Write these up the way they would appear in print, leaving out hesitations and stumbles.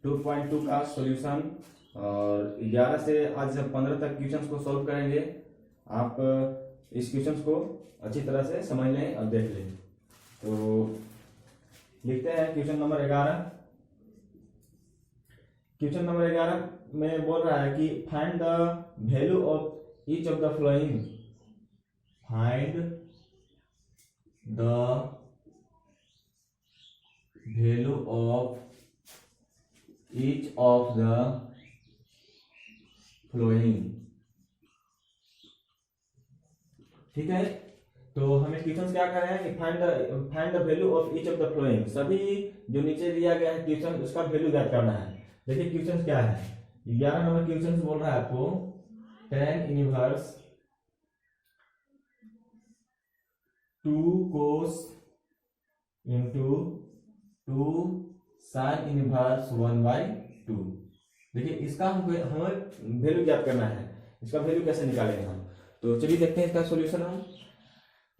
2.2 का सॉल्यूशन। और 11 से आज 15 तक क्वेश्चंस को सॉल्व करेंगे। आप इस क्वेश्चंस को अच्छी तरह से समझ लें और देख लें। तो लिखते हैं क्वेश्चन नंबर 11। क्वेश्चन नंबर 11 में बोल रहा है कि find the value of each of the flowing. Find the value of each of the flowing. ठीक है, तो हमें क्वेश्चन क्या कर रहे हैं कि find the value of each of the flowing. सभी जो नीचे दिया गया है क्वेश्चन उसका वैल्यू ज्ञात करना है। देखिए क्वेश्चन क्या है, 11 नंबर क्वेश्चन बोल रहा है आपको tan inverse 2 cos into 2 sin inverse 1/2। देखिए इसका हमें वैल्यू ज्ञात करना है। इसका वैल्यू कैसे निकालेंगे हम, तो चलिए देखते हैं इसका सॉल्यूशन हम।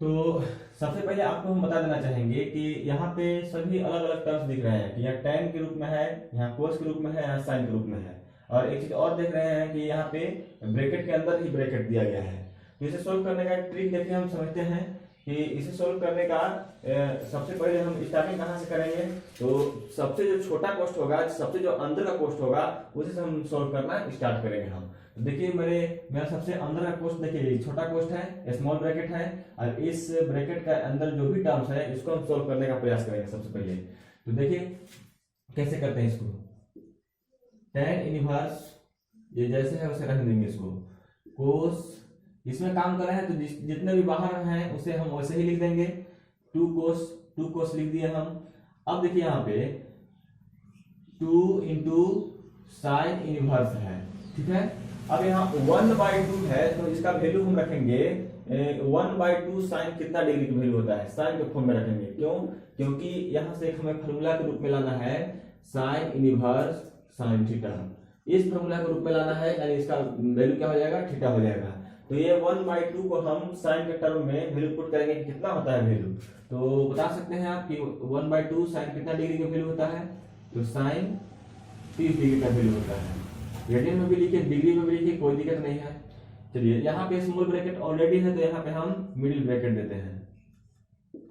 तो सबसे पहले आपको हम बता देना चाहेंगे कि यहाँ पे सभी अलग अलग टर्म्स दिख रहे हैं कि यहाँ tan के रूप में है, यहाँ cos के रूप में है, यहाँ sin के रूप में है। और एक चीज और देख रहे हैं कि यहाँ पे ब्रैकेट के अंदर ही ब्रैकेट दिया गया है। तो इसे सोल्व करने का ट्रिक देखिए हम समझते हैं कि इसे सोल्व करने का सबसे पहले हम स्टार्टिंग कहाँ से करेंगे। तो सबसे जो छोटा कोष्ठ होगा, सबसे जो अंदर का कोष्ठ होगा उसे से हम सोल्व करना स्टार्ट करेंगे हम। तो देखिए मेरा सबसे अंदर का कोष्ठ देखिए छोटा कोष्ठ है, स्मॉल ब्रैकेट है, और इस ब्रैकेट के अंदर जो भी टर्म्स है इसको हम सोल्व करने का प्रयास करेंगे सबसे पहले। तो देखिए कैसे करते हैं इसको। tan इनवर्स ये जैसे है वैसे रख देंगे इसको। कोस इसमें काम कर रहे हैं तो जितने भी बाहर हैं उसे हम वैसे ही लिख देंगे। 2 कोस लिख दिए हम। अब देखिए यहाँ पे 2 इंटू साइन इनवर्स है, ठीक है। अब यहाँ 1/2 है तो इसका वैल्यू हम रखेंगे 1/2 साइन कितना डिग्री की वैल्यू होता है, साइन के फॉर्म में रखेंगे। क्यों? क्योंकि यहाँ से हमें फॉर्मूला के रूप में लाना है साइन इनवर्स साइन थीटा। इस फॉर्मूला के रूप में लाना है, यानी इसका वैल्यू क्या हो जाएगा, थीटा हो जाएगा। तो ये 1/2 को हम साइन के टर्म में वैल्यू पुट करेंगे कि कितना होता है वैल्यू। तो बता सकते हैं आप कि 1/2 साइन कितना डिग्री का वैल्यू होता है। तो साइन 30 डिग्री का वैल्यू होता है। रेडियन में भी लिखिए, डिग्री में भी लिखिए, कोई दिक्कत नहीं है। चलिए यहाँ पे स्मॉल ब्रैकेट ऑलरेडी है तो यहाँ पे हम मिडिल ब्रैकेट देते हैं,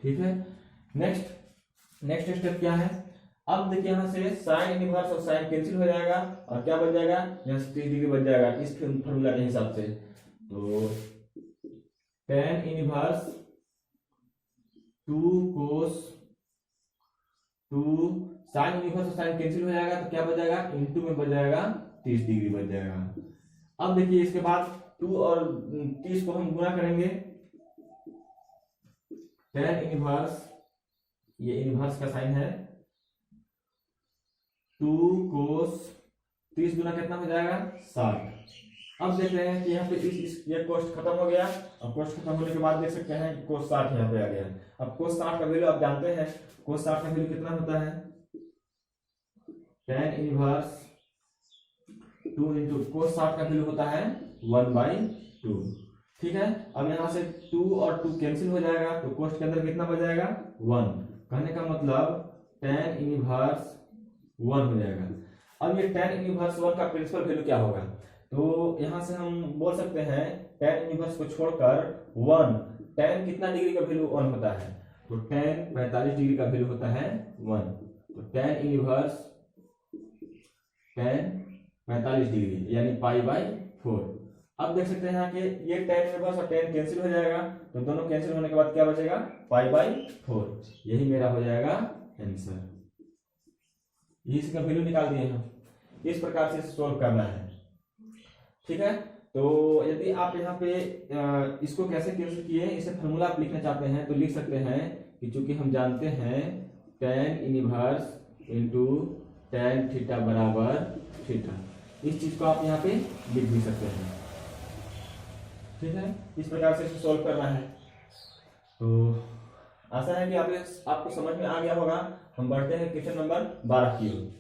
ठीक है। नेक्स्ट स्टेप क्या है। अब देखिए यहाँ से साइन इनवर्स और साइन कैंसिल हो जाएगा और क्या बन जाएगा, यहाँ से 30 डिग्री बन जाएगा इस फॉर्मूला के हिसाब से। तो tan inverse 2 cos 2 sine inverse और साइन कैंसिल हो जाएगा तो क्या बच जाएगा, इनटू में बच जाएगा 30 डिग्री बच जाएगा। अब देखिए इसके बाद 2 और 30 को हम गुणा करेंगे। tan इनवर्स ये इनवर्स का साइन है 2 cos 30 गुना कितना हो जाएगा 60। अब देख रहे हैं कि यहाँ पे ये कोष्ठ खत्म हो गया। अब कोष्ठ खत्म होने के बाद देख सकते हैं कि cos 60 यहाँ पे आ गया। अब cos 60 का वैल्यू आप जानते हैं, cos 60 का वैल्यू कितना होता है, tan इनवर्स 2 इंटू cos 60 का वैल्यू होता है 1/2, ठीक है। अब यहाँ से 2 और 2 कैंसिल हो जाएगा तो कोष्ठ के अंदर कितना बच जाएगा 1। कहने का मतलब tan इनवर्स 1 हो जाएगा। अब ये tan इनवर्स 1 का प्रिंसिपल वैल्यू क्या होगा, तो यहां से हम बोल सकते हैं tan इनवर्स को छोड़कर 1, tan कितना डिग्री का वैल्यू 1 होता है, तो tan 45 डिग्री का वैल्यू होता है 1। तो tan इनवर्स tan 45 डिग्री यानी π/4। अब देख सकते हैं यहाँ के ये tan इनवर्स और tan कैंसिल हो जाएगा तो दोनों कैंसिल होने के बाद क्या बचेगा π/4। यही मेरा हो जाएगा आंसर। इसका वैल्यू निकाल दिए हम। इस प्रकार से सॉल्व करना है, ठीक है। तो यदि आप यहाँ पे इसको कैसे कैंसिल किए इसे फॉर्मूला आप लिखना चाहते हैं तो लिख सकते हैं कि चूंकि हम जानते हैं tan inverse into tan theta बराबर थीटा, इस चीज को आप यहाँ पे लिख भी सकते हैं, ठीक है। इस प्रकार से इसे सॉल्व करना है। तो आशा है कि आपको समझ में आ गया होगा। हम बढ़ते हैं क्वेश्चन नंबर 12 की ओर।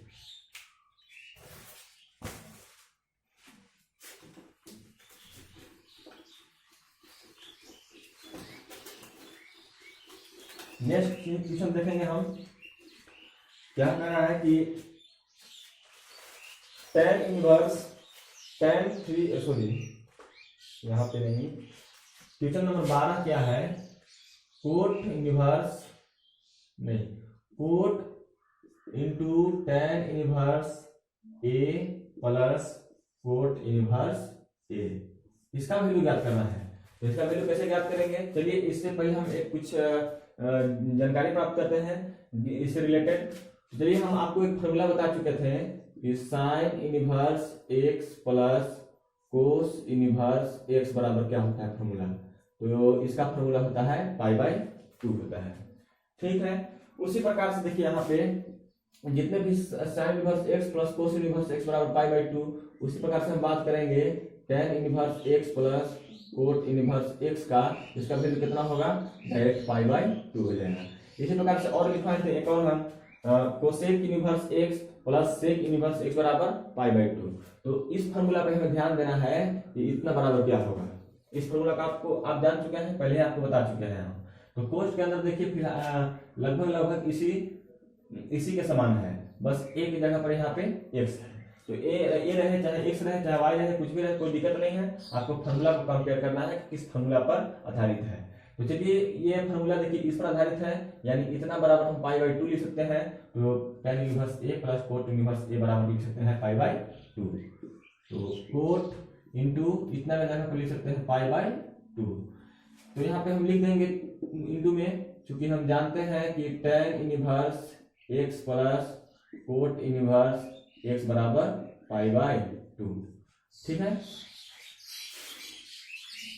नेक्स्ट क्वेश्चन देखेंगे हम। क्या कह रहा है कि tan इनवर्स tan 3 सॉरी यहाँ पे नहीं, क्वेश्चन नंबर 12 क्या है, कोट इनवर्स नहीं, कोट इंटू tan इनवर्स ए प्लस कोट इनवर्स ए, इसका वैल्यू ज्ञात करना है। तो इसका वैल्यू कैसे ज्ञात करेंगे, चलिए इससे पहले हम एक कुछ जानकारी प्राप्त करते हैं इससे रिलेटेड। चलिए हम आपको एक फॉर्मूला बता चुके थे कि sine inverse x plus cos inverse x बराबर क्या होता है फॉर्मूला, तो इसका फॉर्मूला होता है π/2 होता है, ठीक है। उसी प्रकार से देखिए यहाँ पे जितने भी sine inverse x plus cos inverse x बराबर π/2, उसी प्रकार से हम बात करेंगे tan inverse x plus cot inverse x का, इसका वैल्यू कितना होगा, डायरेक्ट π/2 हो जाएगा। इसी प्रकार से और लिखवा देते एक और हम cosec inverse x plus sec inverse x बराबर π/2। तो इस फार्मूला पे हमें ध्यान देना है कि इतना बराबर क्या होगा। इस फार्मूला का आपको आप जान चुके हैं, पहले आपको बता चुके हैं। तो कोस के अंदर देखिए फिर लगभग इसी के समान है, बस एक ही जगह पर यहाँ पे एक्स है। तो ए रहे चाहे एक्स रहे चाहे वाई रहे, कुछ भी रहे, कोई दिक्कत नहीं है। आपको फार्मूला को कंपेयर करना है कि किस फार्मूला पर आधारित है। तो चलिए ये फार्मूला देखिए इस पर आधारित है, यानी इतना बराबर हम π/2 लिख सकते हैं। तो tan इनवर्स ए प्लस कोट इनवर्स ए बराबर लिख सकते हैं π/2। तो कोट इंटू इतना में जगह पर लिख सकते हैं π/2। तो यहाँ पे हम लिख देंगे इंटू में, चूंकि हम जानते हैं कि tan inverse x plus cot inverse x बराबर π/2, ठीक है।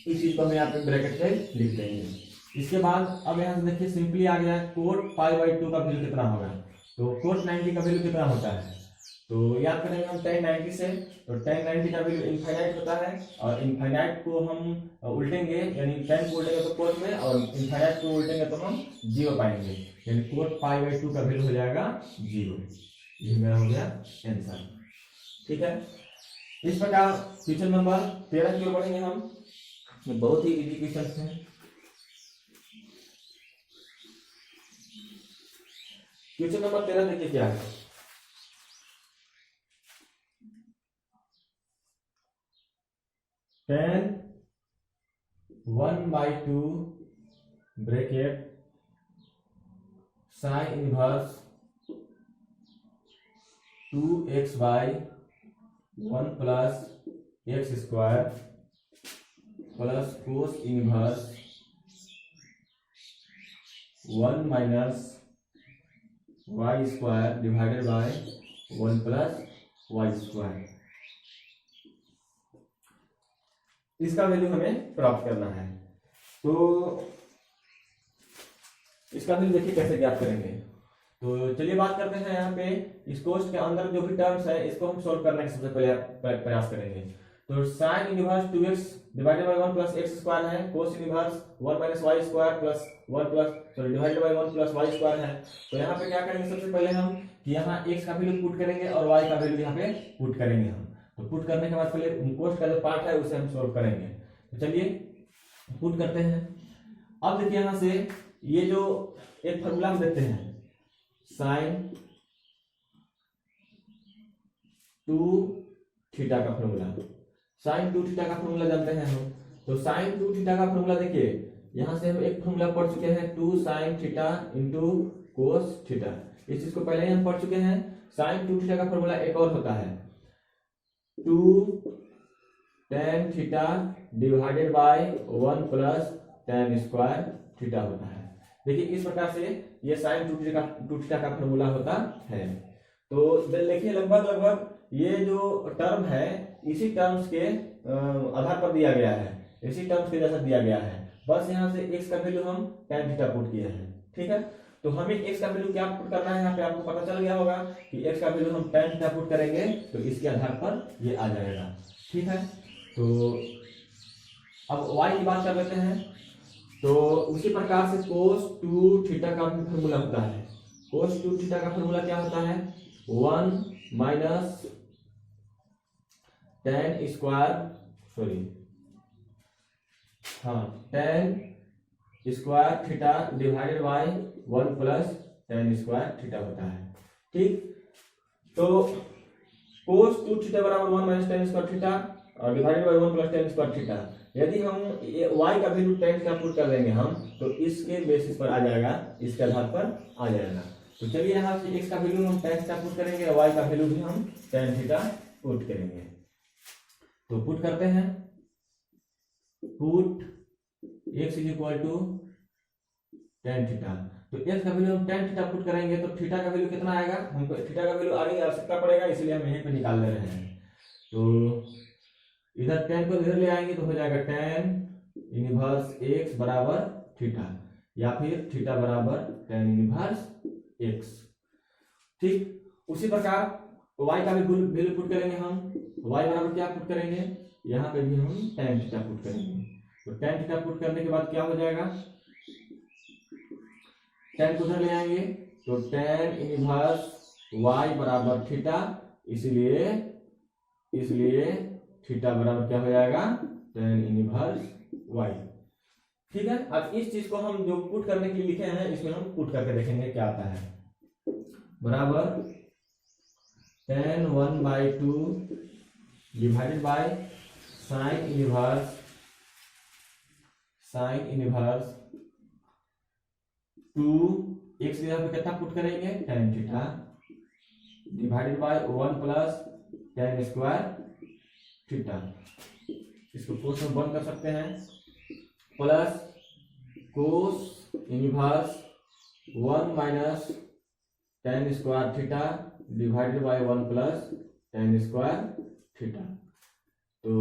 इस चीज को हम यहाँ पे ब्रैकेट से लिख देंगे। इसके बाद अब यहाँ से देखिए सिंपली आ गया कोट π/2 का वैल्यू कितना होगा, तो कोट 90 का वैल्यू कितना होता है, तो याद करेंगे हम tan 90 से। तो tan 90 का वैल्यू इनफाइनाइट होता है, और इनफाइनाइट को हम उल्टेंगे, यानी tan को उल्टेंगे तो कोट में, और इनफाइनाइट को उल्टेंगे तो हम 0 पाएंगे, यानी कोट π/2 का वैल्यू हो जाएगा 0। ये मेरा हो गया आंसर, ठीक है। इस प्रकार क्वेश्चन नंबर 13 की ओर बढ़ेंगे हम। बहुत ही इजी क्वेश्चन है। क्वेश्चन नंबर 13 देखिए क्या है, tan 1/2 bracket sine inverse 2x/1 plus x square plus cos inverse 1 minus y square divided by 1 plus y square, इसका वैल्यू हमें प्राप्त करना है। तो इसका वैल्यू देखिए कैसे ज्ञात करेंगे। तो चलिए बात करते हैं यहाँ पे इस कोष्ठ के अंदर जो भी टर्म्स है इसको हम सोल्व करने का सबसे पहले प्रयास करेंगे। तो sine inverse 2x divided by 1 plus x square है, cos inverse 1 minus y square plus 1 plus sorry divided by 1 plus y square है। तो यहाँ पे क्या करेंगे, सबसे पहले हम कि यहाँ x का वैल्यू पुट करेंगे और y का वैल्यू यहाँ पे पुट करेंगे हम। तो पुट करने के बाद पहले कोष्ठ का जो पार्ट है उसे हम सोल्व करेंगे। तो चलिए पुट करते हैं। अब देखिए यहाँ से ये जो एक फॉर्मूला हम देते हैं साइन 2 थीटा का फॉर्मूला, साइन 2 थीटा का फॉर्मूला जानते हैं हम। तो साइन 2 थीटा का फॉर्मूला देखिए यहां से हम एक फॉर्मूला पढ़ चुके हैं 2 sine theta into cos theta, इस चीज को पहले ही हम पढ़ चुके हैं। साइन 2 थीटा का फॉर्मूला एक और होता है 2 tan theta divided by 1 plus tan square theta होता है। देखिए इस प्रकार से ये साइन 2 थीटा का फॉर्मूला होता है। तो देखिए लगभग ये जो टर्म है इसी टर्म्स के आधार पर दिया गया है, इसी टर्म्स के जैसा दिया गया है, बस यहाँ से x का वैल्यू हम tan थीटा पुट किए हैं, ठीक है। तो हमें x का वैल्यू क्या पुट करना है, यहाँ पे आपको पता चल गया होगा कि x का वैल्यू हम tan थीटा पुट करेंगे तो इसके आधार पर ये आ जाएगा, ठीक है। तो अब y की बात कर लेते हैं। तो उसी प्रकार से cos 2 थीटा का भी फॉर्मूला होता है। cos 2 थीटा का फॉर्मूला क्या होता है 1 minus tan square sorry tan square theta divided by 1 plus tan square theta होता है, ठीक। तो कोस 2 थीटा बराबर 1 माइनस tan स्क्वायर थीटा और divided by 1 plus tan square theta. यदि हम y का वैल्यू tan का पुट कर देंगे हम, तो इसके बेसिस पर आ जाएगा, इसके आधार पर आ जाएगा। तो चलिए यहाँ से x का वैल्यू हम tan थीटा पुट करेंगे और y का वैल्यू भी हम tan थीटा पुट करेंगे। तो पुट करते हैं, put x is equal to tan theta. तो x का वैल्यू हम tan थीटा पुट करेंगे तो थीटा का वैल्यू कितना आएगा, हमको थीटा का वैल्यू आगे आवश्यकता पड़ेगा, इसलिए हम यहीं पे निकाल ले रहे हैं। तो इधर tan को इधर ले आएंगे तो हो जाएगा tan इनवर्स x बराबर थीटा, या फिर थीटा बराबर tan इनवर्स x। ठीक उसी प्रकार y का भी वैल्यू पुट करेंगे हम, y बराबर क्या पुट करेंगे, यहाँ पे भी हम tan थीटा पुट करेंगे। तो tan थीटा पुट करने के बाद क्या हो जाएगा, tan को उधर ले आएंगे तो tan इनवर्स y बराबर थीटा, इसलिए थीटा बराबर क्या हो जाएगा, tan इनवर्स y। ठीक है, अब इस चीज को हम जो पुट करने के लिए लिखे हैं, इसमें हम पुट करके देखेंगे क्या आता है। बराबर tan 1/2 divided by sine inverse 2x की जगह पे कितना पुट करेंगे, tan theta divided by 1 plus tan square theta. इसको कोस में बंद कर सकते हैं, plus cos inverse 1 minus tan square theta divided by 1 plus tan square theta. तो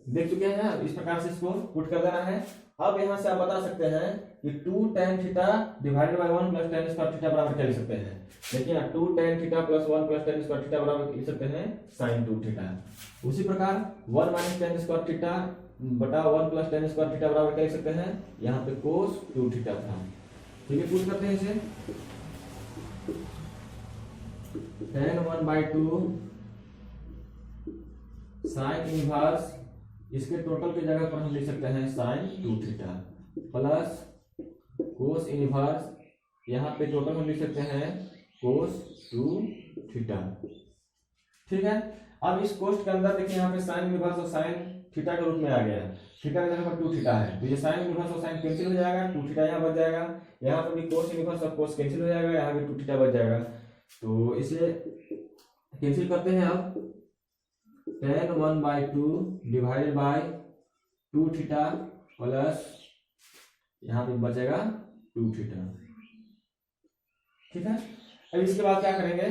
देख चुके हैं, इस प्रकार से इसको पुट कर देना है। अब यहां से आप बता सकते हैं कि 2 tan theta divided by 1 plus tan square theta बराबर क्या लिख सकते हैं। देखिए 2 tan theta plus 1 plus tan square theta बराबर लिख सकते हैं sin 2 थीटा। उसी प्रकार 1 माइनस tan स्क्वायर थीटा बटा 1 प्लस tan स्क्वायर थीटा बराबर क्या लिख सकते हैं, यहाँ पे cos 2 थीटा था। ठीक है, पुट करते हैं इसे, tan 1/2 sin इनवर्स, इसके टोटल की जगह पर हम लिख सकते हैं sin 2 theta plus cos inverse, यहाँ पे टोटल हम लिख सकते हैं cos 2 थीटा। ठीक है, अब इस कोष्ट के अंदर देखिए यहाँ पे sin इनवर्स और sin थीटा के रूप में आ गया, थीटा की जगह पर 2 थीटा है, तो ये sin इनवर्स और sin कैंसिल हो जाएगा, 2 थीटा यहाँ बच जाएगा, यहाँ पर भी cos इनवर्स और cos कैंसिल हो जाएगा, यहाँ भी 2 थीटा बच जाएगा। तो इसे कैंसिल करते हैं। अब tan 1/2 divided by 2 theta plus यहाँ पे बचेगा 2 थीटा। ठीक है, अब इसके बाद क्या करेंगे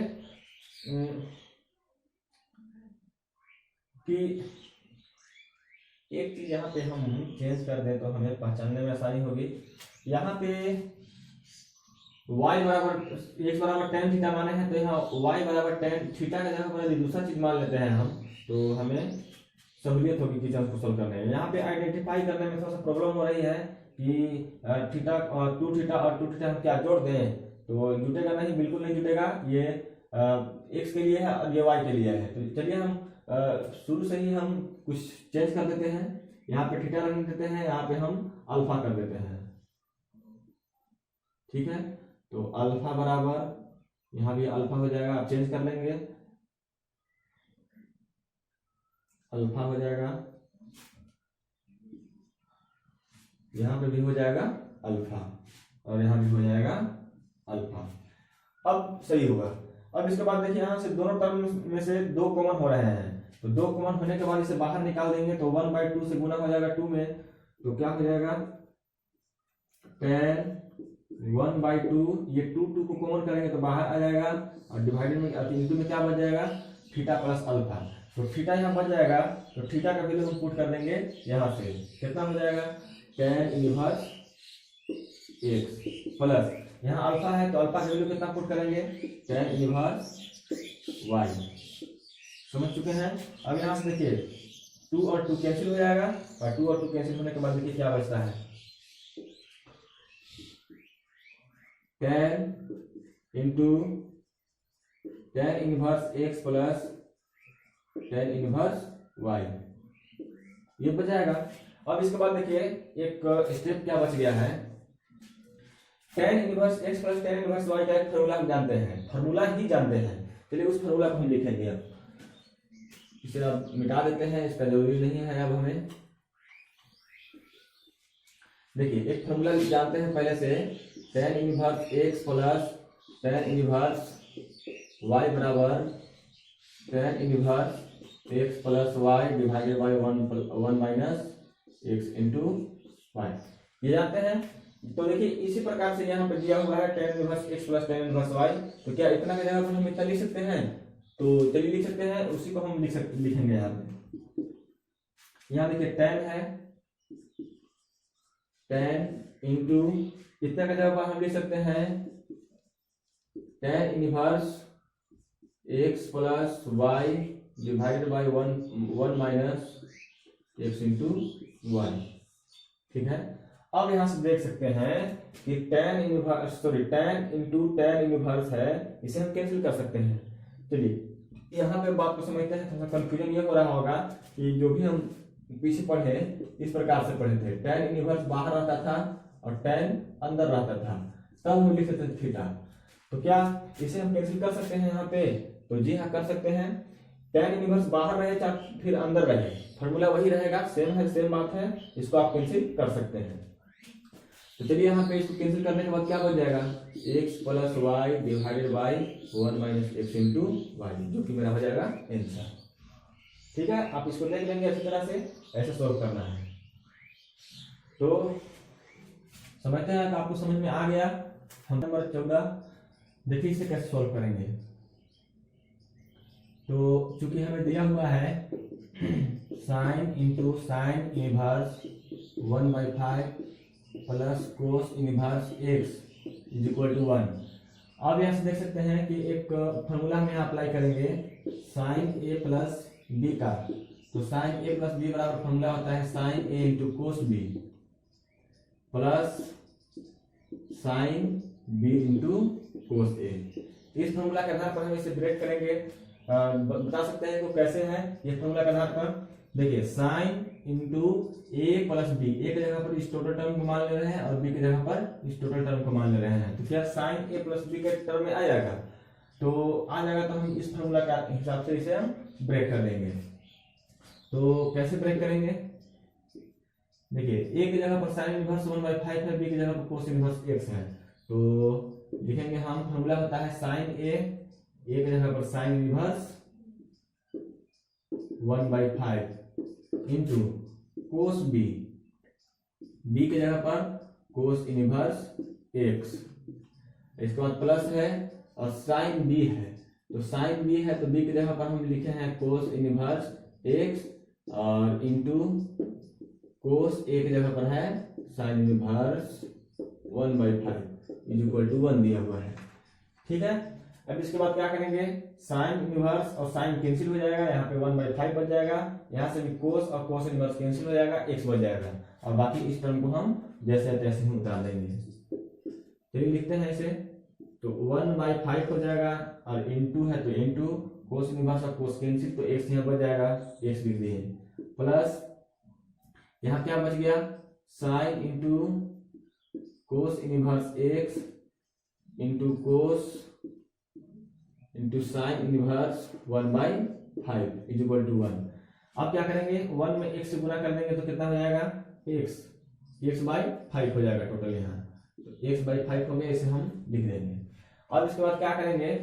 कि एक चीज यहाँ पे हम चेंज कर दें तो हमें पहचानने में आसानी होगी। यहाँ पे y बराबर x बराबर tan थीटा माने हैं, तो यहाँ y बराबर tan थीटा की जगह पर यदि दूसरा चीज मान लेते हैं हम, तो हमें सहूलियत होगी किचन को सोल्व करने में। यहाँ पे आइडेंटिफाई करने में थोड़ा सा प्रॉब्लम हो रही है कि थीटा और 2 थीटा और 2 थीटा हम क्या जोड़ दें, तो जुटेगा नहीं, बिल्कुल नहीं जुटेगा। ये x के लिए है और ये y के लिए है। तो चलिए हम शुरू से ही हम कुछ चेंज कर देते हैं, यहाँ पे थीटा रख देते हैं, यहाँ पे हम अल्फा कर देते हैं। ठीक है, तो अल्फा बराबर यहाँ भी अल्फा हो जाएगा, आप चेंज कर लेंगे, अल्फा हो जाएगा, यहाँ पे भी हो जाएगा अल्फा और यहाँ भी हो जाएगा अल्फा। अब सही होगा। अब इसके बाद देखिए यहाँ से दोनों टर्म में से 2 कॉमन हो रहे हैं, तो 2 कॉमन होने के बाद इसे बाहर निकाल देंगे, तो 1/2 से गुना हो जाएगा 2 में, तो क्या हो जाएगा tan 1/2, ये 2 को कॉमन करेंगे तो बाहर आ जाएगा, और डिवाइडेड में इंटू में क्या बच जाएगा थीटा प्लस अल्फा। तो थीटा यहाँ बच जाएगा, तो थीटा का वैल्यू हम पुट कर देंगे यहाँ से, कितना हो जाएगा tan इनवर्स x प्लस यहाँ अल्फा है तो अल्फा का वैल्यू कितना पुट करेंगे tan इनवर्स y। समझ चुके हैं। अब यहाँ से देखिए 2 और 2 कैंसिल हो जाएगा, और 2 और 2 कैंसिल होने के बाद देखिए क्या बचता है tan into tan inverse x plus tan inverse y, ये बच जाएगा। अब इसके बाद देखिए एक स्टेप क्या बच गया है, tan inverse x plus tan inverse y का एक फार्मूला हम जानते हैं, फार्मूला ही जानते हैं, चलिए उस फॉर्मूला को हम लिखेंगे। अब इसे अब मिटा देते हैं, इसका जरूरी नहीं है अब हमें। देखिए एक फॉर्मूला जानते हैं पहले से, tan inverse x plus tan inverse y बराबर tan inverse x plus y divided by 1 minus x into y, ये जानते हैं। तो देखिए इसी प्रकार से यहाँ पे दिया हुआ है tan inverse x plus tan inverse y, तो क्या इतना की जगह पर हम इतना लिख सकते हैं? तो चलिए लिख सकते हैं, उसी को हम लिखेंगे यहाँ पे। यहाँ देखिए tan है, tan इंटू इतना का जगह पर हम लिख सकते हैं tan inverse x plus y divided by 1 minus x into y, ठीक है। अब यहां से देख सकते हैं कि tan इंटू tan इनवर्स है, इसे हम कैंसिल कर सकते हैं। चलिए यहाँ पे बात को समझते हैं, थोड़ा कंफ्यूजन ये हो रहा होगा कि जो भी हम पीछे पढ़े इस प्रकार से पढ़े थे, tan इनवर्स बाहर रहता था और tan अंदर रहता था, तब हम लिख सकते थे थीटा। तो क्या इसे हम कैंसिल कर सकते हैं यहाँ पे? तो जी हाँ कर सकते हैं। tan इनवर्स बाहर रहे चाहे फिर अंदर रहे, फॉर्मूला वही रहेगा, सेम है, सेम बात है, इसको आप कैंसिल कर सकते हैं। तो चलिए यहाँ पे इसको कैंसिल करने के बाद क्या बच जाएगा, x plus y divided by 1 minus x into y, जो कि मेरा हो जाएगा आंसर। ठीक है, आप इसको देख लेंगे अच्छी तरह से, ऐसे सॉल्व करना है। तो समझते हैं कि आपको समझ में आ गया। हम नंबर 14 देखिए इसे कैसे सॉल्व करेंगे। तो चूंकि हमें दिया हुआ है sine into sine inverse 1/5 plus cos inverse x is equal to 1। अब यहाँ से देख सकते हैं कि एक फॉर्मूला हम यहाँ अप्लाई करेंगे साइन a प्लस बी का। तो साइन a प्लस बी बराबर फॉर्मूला होता है sine a into cos b plus sine b into cos a. इस फॉर्मूला के आधार पर हम इसे ब्रेक करेंगे। बता सकते हैं तो कैसे है ये फॉर्मूला के आधार पर। देखिए साइन इंटू ए प्लस बी, ए की जगह पर इस टोटल टर्म को मान ले रहे हैं और बी की जगह पर इस टोटल टर्म को मान ले रहे हैं। तो क्या साइन ए प्लस बी के टर्म में आ जाएगा? तो आ जाएगा, तो हम इस फॉर्मूला के हिसाब से इसे हम ब्रेक कर देंगे। तो कैसे ब्रेक करेंगे? देखिए ए की जगह पर साइन इनवर्स 1/5 है, बी की जगह पर कोस इनवर्स एक्स है। तो लिखेंगे हम फॉर्मूला होता है साइन ए की जगह पर sine inverse 1/5 into cos B की जगह पर कोस इनवर्स एक्स, इसके बाद प्लस है और साइन बी है। तो साइन बी है तो बी की जगह पर हम लिखे हैं कोस इनवर्स एक्स और इंटू कोस ए की जगह पर है sine inverse 1/5 is equal to 1 दिया हुआ है। ठीक है, अब इसके बाद क्या करेंगे, साइन इनवर्स और साइन कैंसिल हो जाएगा, यहाँ पे 1/5 बच जाएगा, यहाँ से भी कोस और कोस इनवर्स कैंसिल हो जाएगा, एक्स बच जाएगा और बाकी इस टर्म को हम जैसे तैसे ही उतार देंगे। चलिए लिखते हैं इसे। तो 1/5 हो जाएगा और इंटू है तो इंटू कोस इनवर्स और कोस कैंसिल, तो एक्स यहाँ बच जाएगा, एक्स लिख दिए, प्लस यहाँ क्या बच गया sine into cos inverse x into cos into sine inverse 1/5 is equal to 1। अब क्या करेंगे, 1 में x से गुना कर देंगे तो कितना हो जाएगा, x/5 हो जाएगा टोटल यहाँ। तो x/5 हो गया, इसे हम लिख देंगे। और इसके बाद क्या करेंगे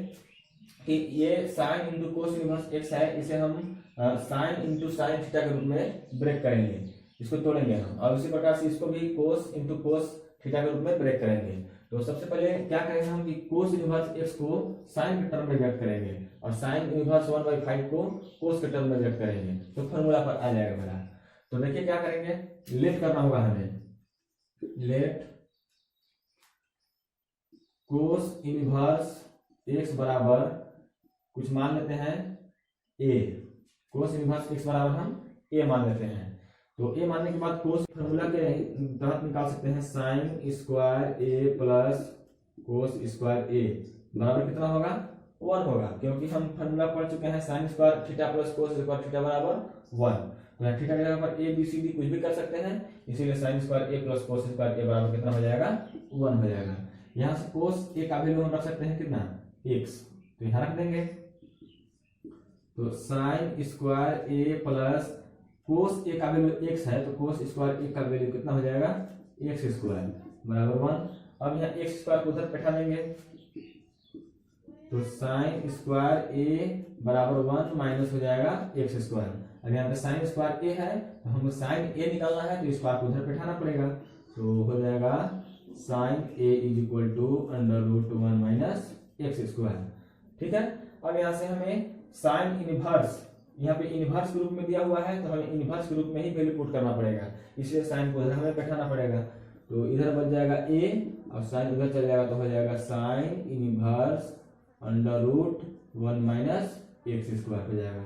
कि ये sign into cos inverse x है, इसे हम साइन इंटू साइन थीटा के रूप में ब्रेक करेंगे, इसको तोड़ेंगे हम। और उसी प्रकार से इसको भी कोस इंटू कोस थीटा के रूप में ब्रेक करेंगे। तो सबसे पहले क्या करेंगे हम कि कोस इनवर्स x को साइन के टर्म में व्यक्त करेंगे और साइन इनवर्स 1/5 को कोस के टर्म में व्यक्त करेंगे, तो फॉर्मूला पर आ जाएगा मेरा। तो देखिए क्या करेंगे, लेट करना होगा हमें, लेट कोस इनवर्स x बराबर कुछ मान लेते हैं a, कोस इनवर्स x बराबर हम a मान लेते हैं। तो a मानने के बाद कोस फॉर्मूला के तहत निकाल सकते हैं sine square a plus cos square a बराबर कितना होगा, 1 होगा, क्योंकि हम फॉर्मूला पढ़ चुके हैं sine square theta plus cos square theta बराबर 1। तो यहाँ थीटा की जगह पर a b c d कुछ भी कर सकते हैं, इसीलिए sine square a plus cos square a बराबर कितना हो जाएगा, 1 हो जाएगा। यहाँ से कोस a का वैल्यू हम रख सकते हैं कितना, x, तो यहाँ रख देंगे तो साइन स्क्वायर ए प्लस कोस ए का वैल्यू एक्स है, तो कोस स्क्वायर ए का वैल्यू कितना हो जाएगा, एक्स स्क्वायर बराबर 1। अब यहाँ एक्स स्क्वायर को उधर बैठा देंगे, तो साइन स्क्वायर ए बराबर 1 माइनस हो जाएगा एक्स स्क्वायर। अब यहाँ पे साइन स्क्वायर ए है, तो हमको साइन ए निकालना है, तो स्क्वायर को उधर बैठाना पड़ेगा, तो हो जाएगा sine A is equal to √1 minus x square. ठीक है। अब यहाँ से हमें साइन इनवर्स, यहाँ पे इनवर्स के रूप में दिया हुआ है, तो हमें इनवर्स के रूप में ही वैल्यू पुट करना पड़ेगा, इसलिए साइन को उधर हमें बैठाना पड़ेगा। तो इधर बच जाएगा ए और साइन उधर चल जाएगा, तो हो जाएगा sine inverse √1 minus x square हो जाएगा।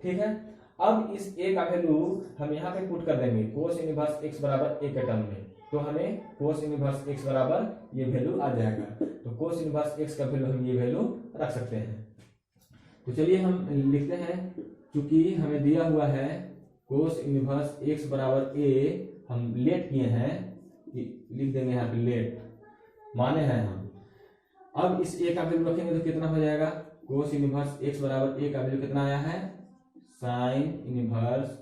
ठीक है। अब इस ए का वैल्यू हम यहाँ पे पुट कर देंगे कोस इनवर्स एक्स बराबर ए के टर्म में, तो हमें कोस इनवर्स एक्स बराबर ये वैल्यू आ जाएगा। तो कोस इनवर्स एक्स का वैल्यू हम ये वैल्यू रख सकते हैं। तो चलिए हम लिखते हैं, क्योंकि हमें दिया हुआ है कोस इनवर्स एक्स बराबर ए, हम लेट किए हैं, लिख देंगे यहाँ पे लेट माने हैं हम। अब इस ए का वैल्यू रखेंगे तो कितना हो जाएगा, कोस इनवर्स एक्स बराबर ए का वैल्यू कितना आया है, sine inverse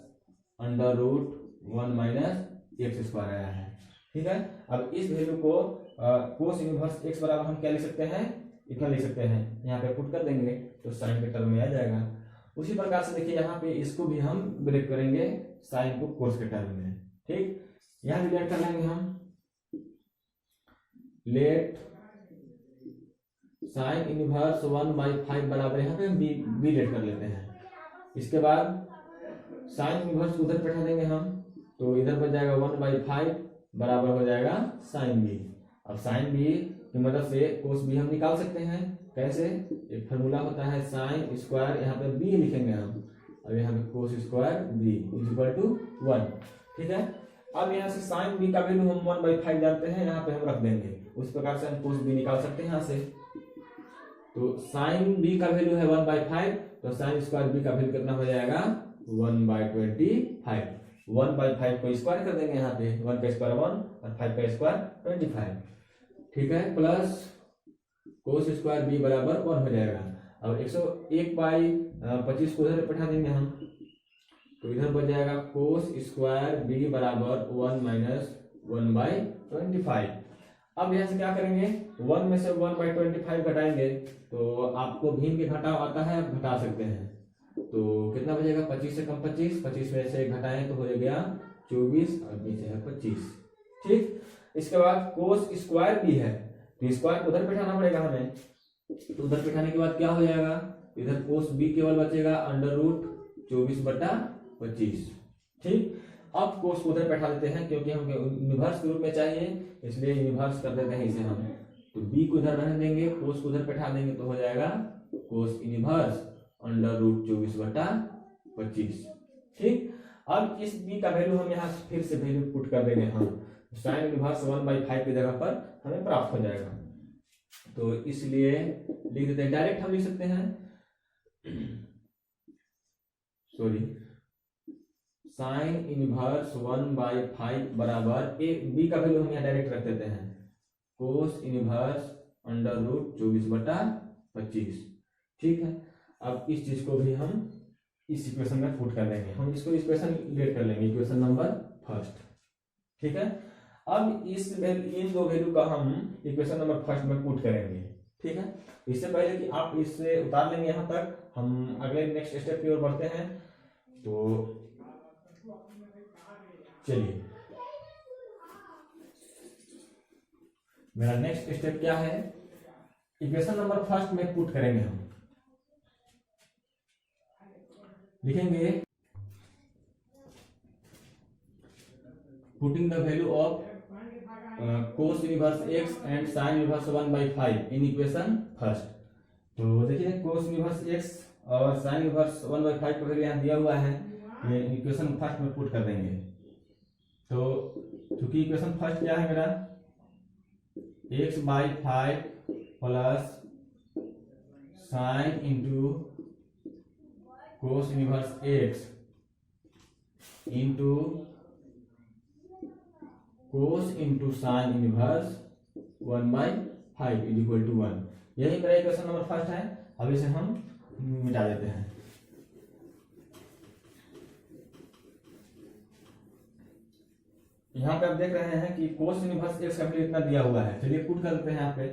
√1 minus x square आया है। ठीक है। अब इस वैल्यू को कोस इनवर्स एक्स बराबर हम क्या लिख सकते हैं, इतना लिख सकते हैं, यहाँ पे पुट कर देंगे तो साइन के टर्म में आ जाएगा। उसी प्रकार से देखिए यहाँ पे इसको भी हम ब्रेक करेंगे साइन को कोस के टर्म में। ठीक, यहाँ भी लेट कर लेंगे हम, लेट साइन इनवर्स 1/5 बराबर, यहाँ पे हम बी लेट कर लेते हैं। इसके बाद साइन इनवर्स उधर बैठा देंगे हम, तो इधर बच जाएगा 1/5 बराबर हो जाएगा साइन बी। अब साइन बी की मदद से कोस बी हम निकाल सकते हैं। कैसे, एक फार्मूला होता है साइन स्क्वायर, यहाँ पे बी लिखेंगे हम, अब यहाँ पे cos square B is equal to 1। ठीक है। अब यहाँ से साइन बी का वैल्यू हम 1/5 जानते हैं, यहाँ पे हम रख देंगे, उस प्रकार से हम कोस बी निकाल सकते हैं यहाँ से। तो साइन बी का वैल्यू है 1/5, तो साइन स्क्वायर बी का वैल्यू कितना हो जाएगा 1/25। 1/5 को स्क्वायर कर देंगे यहाँ पे, 1 का स्क्वायर 1 और 5 का स्क्वायर 25। ठीक है। प्लस कोस स्क्वायर बी बराबर 1 हो जाएगा। अब 101/25 को उधर बैठा देंगे हम, तो इधर बच जाएगा कोस स्क्वायर बी बराबर 1 माइनस 1/25। अब यहाँ से क्या करेंगे, 1 में से 1/25 घटाएंगे, तो आपको भीम के घटाव आता है, घटा सकते हैं। तो कितना बचेगा, 25 से कम 25, 25 में से घटाएं तो हो गया 24 और नीचे है 25। ठीक। इसके बाद कोस स्क्वायर बी है, तो स्क्वायर उधर बैठाना पड़ेगा हमें, तो उधर बैठाने के बाद क्या हो जाएगा, इधर कोस बी केवल बचेगा √24/25। ठीक। अब कोस को उधर बैठा देते हैं, क्योंकि हमको इनवर्स के रूप में चाहिए, इसलिए इनवर्स कर देते हैं इसे हम। तो बी को उधर रहने देंगे, कोस को उधर बैठा देंगे, तो हो जाएगा कोस इनवर्स √24/25। ठीक। अब इस बी का वैल्यू हम यहाँ फिर से वैल्यू पुट कर देंगे हम, साइन इनवर्स 1/5 की जगह पर हमें प्राप्त हो जाएगा। तो इसलिए लिख देते हैं, डायरेक्ट हम लिख सकते हैं, सॉरी, साइन इनवर्स 1/5 बराबर ए, बी का वैल्यू हम यहाँ डायरेक्ट रख देते हैं, कोस इनवर्स √24/25। ठीक है। अब इस चीज को भी हम इस इक्वेशन में पुट कर लेंगे, हम इसको इक्वेशन लेट कर लेंगे, इक्वेशन नंबर फर्स्ट। ठीक है। अब इन दो वैल्यू का हम इक्वेशन नंबर फर्स्ट में पुट करेंगे। ठीक है। इससे पहले कि आप इससे उतार लेंगे यहाँ तक, हम अगले नेक्स्ट स्टेप की ओर बढ़ते हैं। तो चलिए, मेरा नेक्स्ट स्टेप क्या है, इक्वेशन नंबर फर्स्ट में पुट करेंगे हम, लिखेंगे putting the value of cos inverse x and sign inverse 1/5 in equation first. तो देखिए कोस इनवर्स एक्स और साइन इनवर्स 1/5 का वैल्यू यहाँ दिया हुआ है, ये इक्वेशन फर्स्ट में पुट कर देंगे। तो चूंकि इक्वेशन फर्स्ट क्या है मेरा, x/5 plus sine into cos inverse x into cos into sine inverse 1/5 is equal to 1। यही मेरा इक्वेशन नंबर फर्स्ट है। अब इसे हम मिटा देते हैं। यहाँ पे आप देख रहे हैं कि कोस इनवर्स एक्स का वैल्यू इतना दिया हुआ है। चलिए पुट कर देते हैं यहाँ पे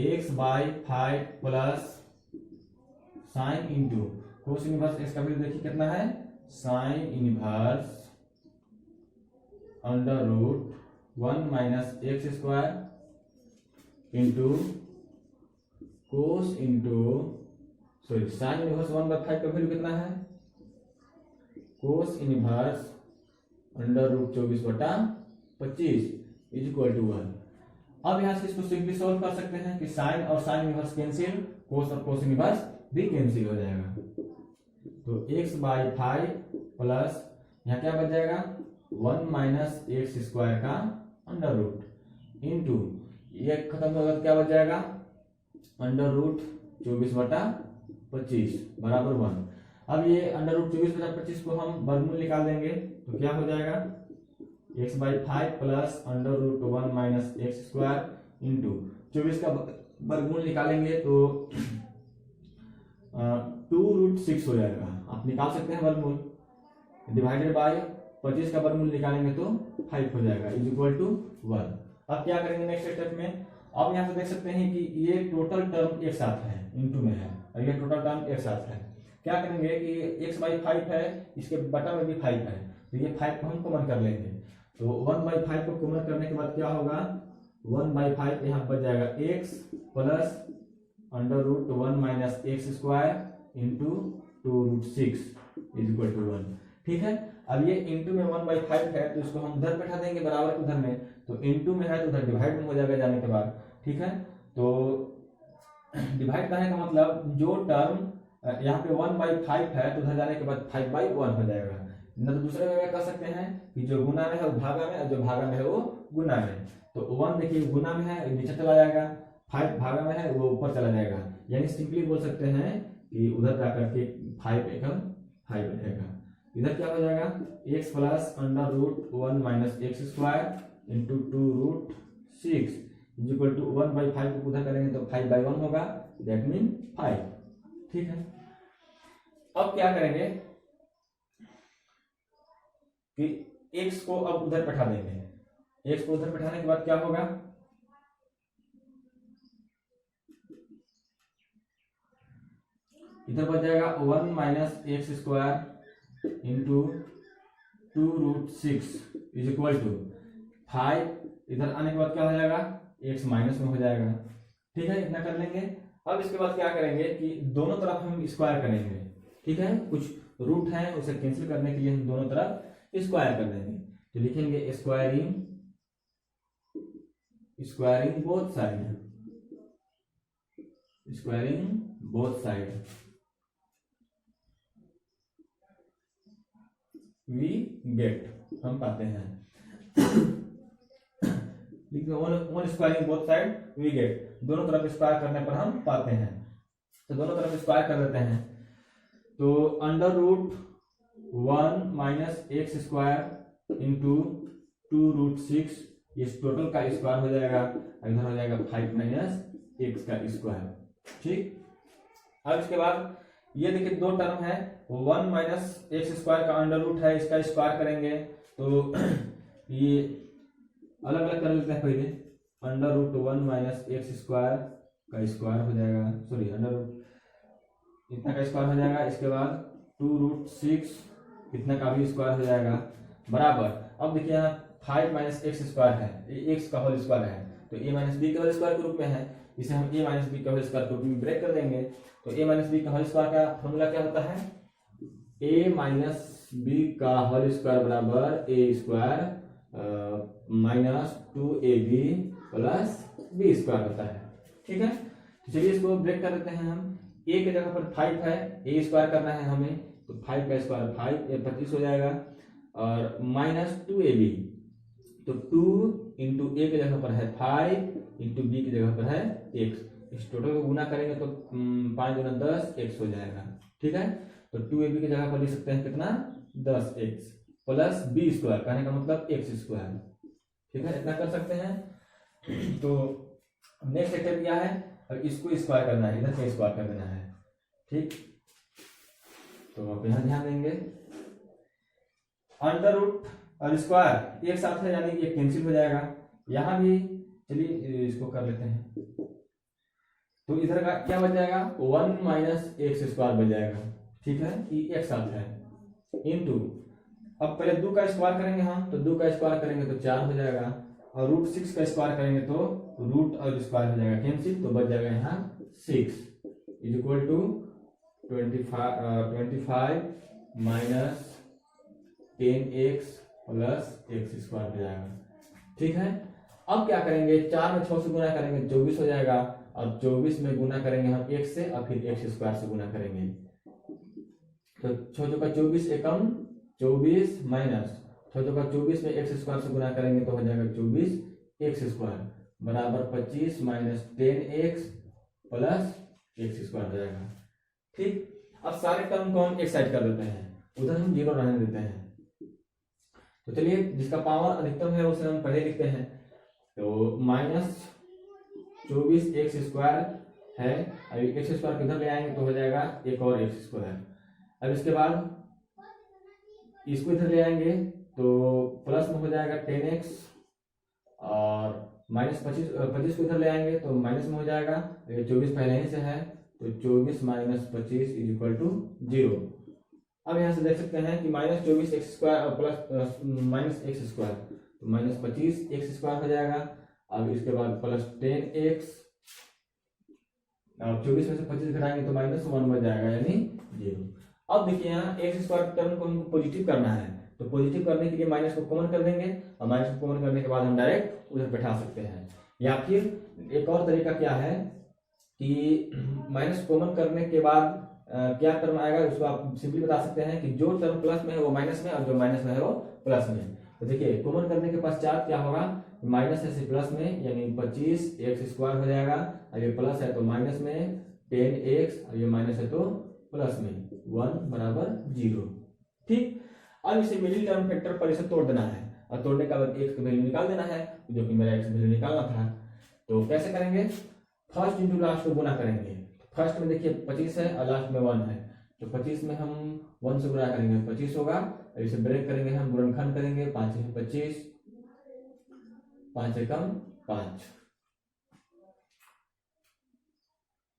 x by 5 plus sine into cos inverse x का वैल्यू देखिए कितना है, sine inverse under root 1 minus x square into cos into sorry sine inverse 1/5 का वैल्यू कितना है, cos inverse under root 24/25 is equal to 1। अब यहां से इसको सिंपली सॉल्व कर सकते हैं कि साइन और साइन इनवर्स कैंसिल, कोस और कोस इनवर्स भी कैंसिल हो जाएगा। तो x बाई 5 प्लस यहाँ क्या बच जाएगा 1 माइनस एक्स स्क्वायर का अंडर रूट इंटू ये खत्म होगा तो क्या बच जाएगा अंडर रूट 24/25 बराबर 1। अब ये अंडर रूट 24/25 को हम वर्गमूल निकाल देंगे तो क्या हो जाएगा x by 5 plus under root 1 minus x square into 24 का वर्गमूल निकालेंगे तो 2√6 हो जाएगा। आप निकाल सकते हैं वर्गमूल, डिवाइडेड बाय 25 का वर्गमूल निकालेंगे तो 5 हो जाएगा इज इक्वल टू 1। अब क्या करेंगे नेक्स्ट स्टेप में, अब यहाँ से देख सकते हैं कि ये टोटल टर्म एक साथ है, इनटू में है और ये टोटल टर्म एक साथ है। क्या करेंगे कि x बाई 5 है, इसके बटा में भी 5 है तो ये 5 को हम कॉमन कर लेंगे। तो 1/5 को कॉमन करने के बाद क्या होगा 1/5 यहाँ बच जाएगा x plus under root 1 minus x square into 2√6 is equal to 1। ठीक है, अब ये इंटू में 1/5 है तो इसको हम उधर बैठा देंगे बराबर उधर में, तो इंटू में है तो उधर डिवाइड में हो जाएगा जाने के बाद। ठीक है, तो डिवाइड करने का मतलब जो टर्म यहाँ पे 1/5 है तो उधर जाने के बाद 5/1 हो जाएगा। न तो दूसरे में कर सकते हैं कि जो गुना में है वो भागा में और जो भागा में है वो गुना में। तो 1 देखिए गुना में है नीचे चला जाएगा, 5 भागा में है वो ऊपर चला जाएगा, यानी सिंपली बोल सकते हैं कि उधर जाकर के 5 एकम 5 रहेगा। इधर क्या हो जाएगा x plus under root 1 minus x square into 2√6 is equal to 1/5 को उधर करेंगे तो 5/1 होगा, दैट मीन 5। ठीक है, अब क्या करेंगे कि x को अब उधर बैठा देंगे। x को उधर बैठाने के बाद क्या होगा इधर बच जाएगा 1 minus x square into 2√6 is equal to 5। इधर आने के बाद क्या हो जाएगा x माइनस में हो जाएगा। ठीक है, इतना कर लेंगे। अब इसके बाद क्या करेंगे कि दोनों तरफ हम स्क्वायर करेंगे। ठीक है, कुछ रूट है उसे कैंसिल करने के लिए हम दोनों तरफ स्क्वायर कर देंगे। तो लिखेंगे squaring both side, squaring both side we get, हम पाते हैं one squaring both side we get, दोनों तरफ स्क्वायर करने पर हम पाते हैं। तो दोनों तरफ स्क्वायर कर देते हैं तो under root 1 minus x square into 2√6 इस टोटल का स्क्वायर हो जाएगा, इधर हो जाएगा 5 माइनस एक्स का स्क्वायर। ठीक, अब इसके बाद ये देखिए दो टर्म है 1 माइनस एक्स स्क्वायर का अंडर रूट है, इसका स्क्वायर करेंगे तो ये अलग अलग कर लेते हैं। पहले under root 1 minus x square का स्क्वायर हो जाएगा, सॉरी अंडर रूट इतना का स्क्वायर हो जाएगा, इसके बाद 2√6 इतना का भी स्क्वायर हो जाएगा बराबर। अब देखिए यहाँ 5 माइनस एक्स स्क्वायर है, एक्स का होल स्क्वायर है तो a माइनस बी के होल स्क्वायर के रूप में है, इसे हम a माइनस बी के होल स्क्वायर के रूप में ब्रेक कर देंगे। तो a माइनस बी का होल स्क्वायर का फॉर्मूला क्या होता है a माइनस बी का होल स्क्वायर बराबर a square minus 2ab plus b square होता है। ठीक है, तो चलिए इसको ब्रेक कर देते हैं हम। a के जगह पर 5 है, a स्क्वायर करना है हमें तो 5 का स्क्वायर 5 25 हो जाएगा और माइनस 2ab तो 2 इंटू ए की जगह पर है 5 इंटू बी की जगह पर है x, इस टोटल को गुना करेंगे तो 5 गुना 10 x हो जाएगा। ठीक है, तो 2ab की जगह पर लिख सकते हैं कितना 10x प्लस बी स्क्वायर, कहने का मतलब x स्क्वायर। ठीक है, इतना कर सकते हैं। तो नेक्स्ट स्टेप क्या है, अब इसको स्क्वायर करना है, इधर से स्क्वायर कर देना है। ठीक, तो आप यहाँ ध्यान देंगे अंडर रूट और स्क्वायर एक साथ है यानी ये कैंसिल हो जाएगा। यहाँ भी चलिए इसको कर लेते हैं, तो इधर का क्या बच जाएगा 1 माइनस एक्स स्क्वायर बच जाएगा, ठीक है, ये एक साथ है इनटू, अब पहले 2 का स्क्वायर करेंगे हम, तो 2 का स्क्वायर करेंगे तो 4 हो जाएगा, और रूट 6 का स्क्वायर करेंगे तो रूट और स्क्वायर हो जाएगा कैंसिल, तो बच जाएगा यहाँ 6 is equal to 25 minus 10x plus x square हो जाएगा, ठीक है। अब क्या करेंगे, 4 में 6 से गुना करेंगे 24 हो जाएगा, और 24 में गुना करेंगे हम x से, और फिर एक्स स्क्वायर से गुना करेंगे, तो 6 का 24 एकम 24 माइनस 6 का 24 में एक्स स्क्वायर से गुना करेंगे तो हो जाएगा 24 एक्स स्क्वायर बराबर 25 minus 10x plus x square हो जाएगा, ठीक। अब सारे टर्म को हम एक साइड कर देते हैं, उधर हम 0 रहने देते हैं। तो चलिए जिसका पावर अधिकतम है उसे हम पहले लिखते हैं, तो माइनस 24 एक्स स्क्वायर है, अभी एक्स स्क्वायर किधर ले आएंगे तो हो जाएगा एक और एक्स स्क्वायर, अब इसके बाद इसको इधर ले आएंगे तो प्लस में हो जाएगा 10x, और माइनस 25 को इधर ले आएंगे तो माइनस में हो जाएगा, 24 पहले ही से है, तो 24 माइनस 25 इज इक्वल टू 0। अब यहाँ से देख सकते हैं कि माइनस 24 एक्स स्क्वायर और प्लस माइनस एक्स स्क्वायर, तो माइनस 25 एक्स स्क्वायर हो जाएगा, अब इसके बाद प्लस 10x, अब 24 में से 25 घटाएंगे तो माइनस 1 बच जाएगा यानी 0। अब देखिए यहाँ एक्स स्क्वायर टर्म को हमको पॉजिटिव करना है, तो पॉजिटिव करने के लिए माइनस को कॉमन कर देंगे, और माइनस को कॉमन करने के बाद हम डायरेक्ट उधर बैठा सकते हैं। या फिर एक और तरीका क्या है कि माइनस कॉमन करने के बाद क्या टर्म आएगा उसको आप सिंपली बता सकते हैं कि जो टर्म प्लस में है वो माइनस में, और जो माइनस में है वो प्लस में। तो देखिए कॉमन करने के पश्चात क्या होगा, माइनस है से प्लस में यानी 25 एक्स स्क्वायर हो जाएगा, और ये प्लस है तो माइनस में 10x, और ये माइनस है तो प्लस में 1 बराबर 0, ठीक। अब इसे मिडिल टर्म फैक्टर पर इसे तोड़ देना है, और तोड़ने का बाद x का वैल्यू निकाल देना है, जो कि मेरा x वैल्यू निकालना था। तो कैसे करेंगे, फर्स्ट इंटू लास्ट को गुना करेंगे। फर्स्ट में देखिए 25 है और लास्ट में 1 है, तो 25 में हम 1 से गुणा करेंगे 25 होगा, और इसे ब्रेक करेंगे हम, गुणनखंड करेंगे, 5 है 25, 5 एकम 5।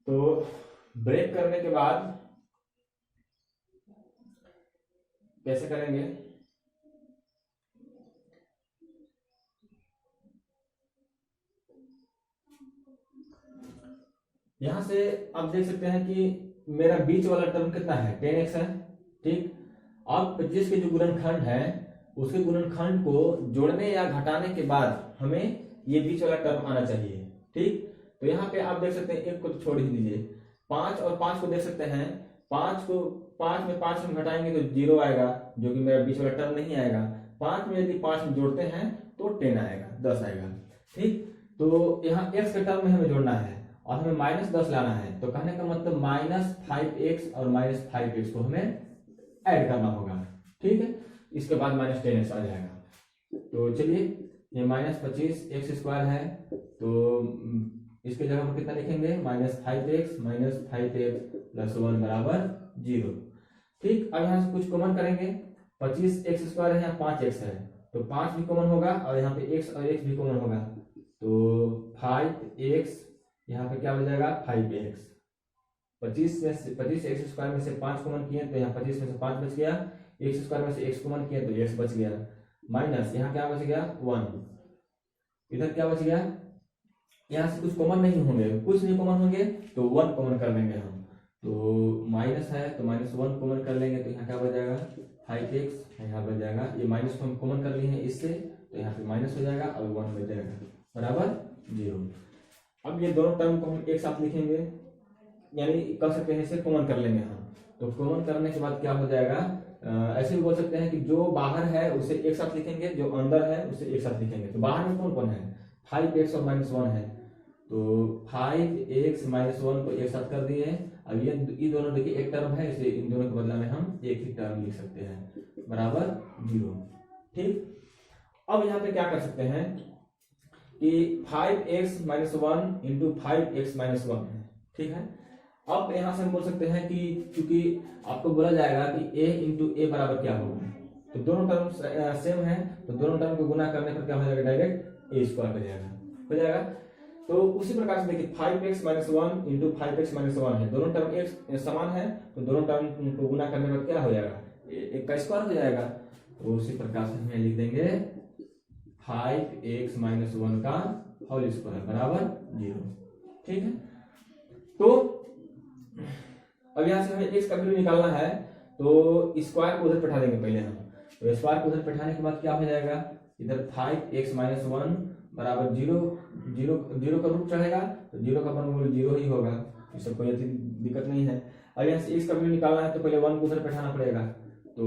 तो ब्रेक करने के बाद कैसे करेंगे, यहां से आप देख सकते हैं कि मेरा बीच वाला टर्म कितना है 10x है, ठीक। अब 25 के जो गुणनखंड है उसके गुणनखंड को जोड़ने या घटाने के बाद हमें ये बीच वाला टर्म आना चाहिए, ठीक। तो यहाँ पे आप देख सकते हैं, एक को तो छोड़ ही दीजिए, 5 और 5 को देख सकते हैं, 5 में 5 हम घटाएंगे तो 0 आएगा, जो कि मेरा बीच वाला टर्म नहीं आएगा। 5 में यदि 5 जोड़ते हैं तो 10 आएगा, 10 आएगा, ठीक। तो यहाँ x के टर्म में हमें जोड़ना है और हमें माइनस 10 लाना है, तो कहने का मतलब माइनस 5x और माइनस 5x को हमें ऐड करना होगा, ठीक है। इसके बाद माइनस 10x आ जाएगा। तो चलिए ये माइनस 25 एक्स स्क्वायर है, तो इसके जगह पर कितना लिखेंगे, माइनस 5x प्लस 1 बराबर 0, ठीक। अब यहाँ से कुछ कॉमन करेंगे, 25 एक्स स्क्वायर है, यहाँ 5x है, तो 5 भी कॉमन होगा, और यहाँ पे x और x भी कॉमन होगा, तो 5x यहाँ पे क्या हो जाएगा 5x। 25 एक्स स्क्वायर में से 5 कॉमन किए तो यहाँ 25 में से 5 बच गया, एक्स स्क्वायर में से x कॉमन किए तो x बच गया, माइनस यहाँ क्या बच गया 1, इधर क्या बच गया, यहाँ से कुछ कॉमन नहीं होंगे, कुछ नहीं कॉमन होंगे तो 1 कॉमन कर लेंगे हम, तो माइनस है तो माइनस 1 कॉमन कर लेंगे, तो यहाँ क्या बच जाएगा 5x, यहाँ बच जाएगा, ये माइनस को हम कॉमन कर लिए हैं इससे, तो यहाँ पे माइनस हो जाएगा और 1 बच जाएगा बराबर 0। अब ये दोनों टर्म को हम एक साथ लिखेंगे, यानी कर सकते हैं इसे कॉमन कर लेंगे हम, तो कॉमन करने के बाद क्या हो जाएगा, ऐसे भी बोल सकते हैं कि जो बाहर है उसे एक साथ लिखेंगे, जो अंदर है उसे एक साथ लिखेंगे। तो बाहर में कौन कौन है, 5x और माइनस 1 है, तो 5x माइनस 1 को एक साथ कर दिए। अब ये दोनों देखिए एक टर्म है, इसलिए इन दोनों के बदला में हम एक ही टर्म लिख सकते हैं बराबर 0, ठीक। अब यहाँ पे क्या कर सकते हैं कि 5x minus 1 into 5x minus 1 है, ठीक है। अब यहाँ से हम बोल सकते हैं कि क्योंकि आपको बोला जाएगा कि a इंटू ए बराबर क्या होगा, तो दोनों टर्म सेम है, तो दोनों टर्म को गुना करने पर क्या हो जाएगा, डायरेक्ट ए स्क्वायर हो जाएगा। तो उसी प्रकार से देखिए 5x minus 1 into 5x minus 1 है, दोनों टर्म एक समान है, तो दोनों टर्म को गुना करने पर क्या हो जाएगा, एक का स्क्वायर हो जाएगा। तो उसी प्रकार से हम लिख देंगे 5x माइनस 1 का होल स्क्वायर बराबर 0। ठीक है, तो अब यहां से हमें x का वैल्यू निकालना है, तो स्क्वायर को उधर बैठा देंगे पहले हम। तो स्क्वायर को उधर बैठाने के बाद क्या हो जाएगा, इधर 5x माइनस 1 बराबर 0, 0 का रूट चढ़ेगा, तो 0 का वर्गमूल 0 ही होगा, इससे कोई दिक्कत नहीं है। अब यहाँ से x का वैल्यू निकालना है, तो पहले 1 को उधर बैठाना पड़ेगा, तो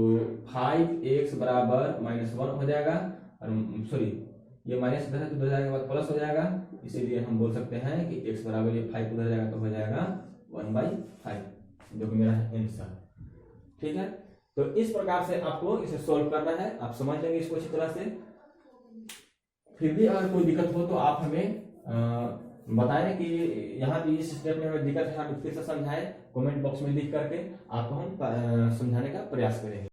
5x बराबर माइनस 1 हो जाएगा, और सॉरी ये माइनस इधर है तो इधर जाएगा बाद प्लस हो जाएगा, इसीलिए हम बोल सकते हैं कि x बराबर ये 5 उधर जाएगा तो हो जाएगा 1/5, जो कि मेरा आंसर। ठीक है, तो इस प्रकार से आपको इसे सॉल्व करना है, आप समझ लेंगे इसको अच्छी तरह से। फिर भी अगर कोई दिक्कत हो तो आप हमें बताएं कि यहाँ पे इस स्टेप में हमें दिक्कत है, हम फिर से समझाएं, कमेंट बॉक्स में लिख करके आपको हम समझाने का प्रयास करेंगे।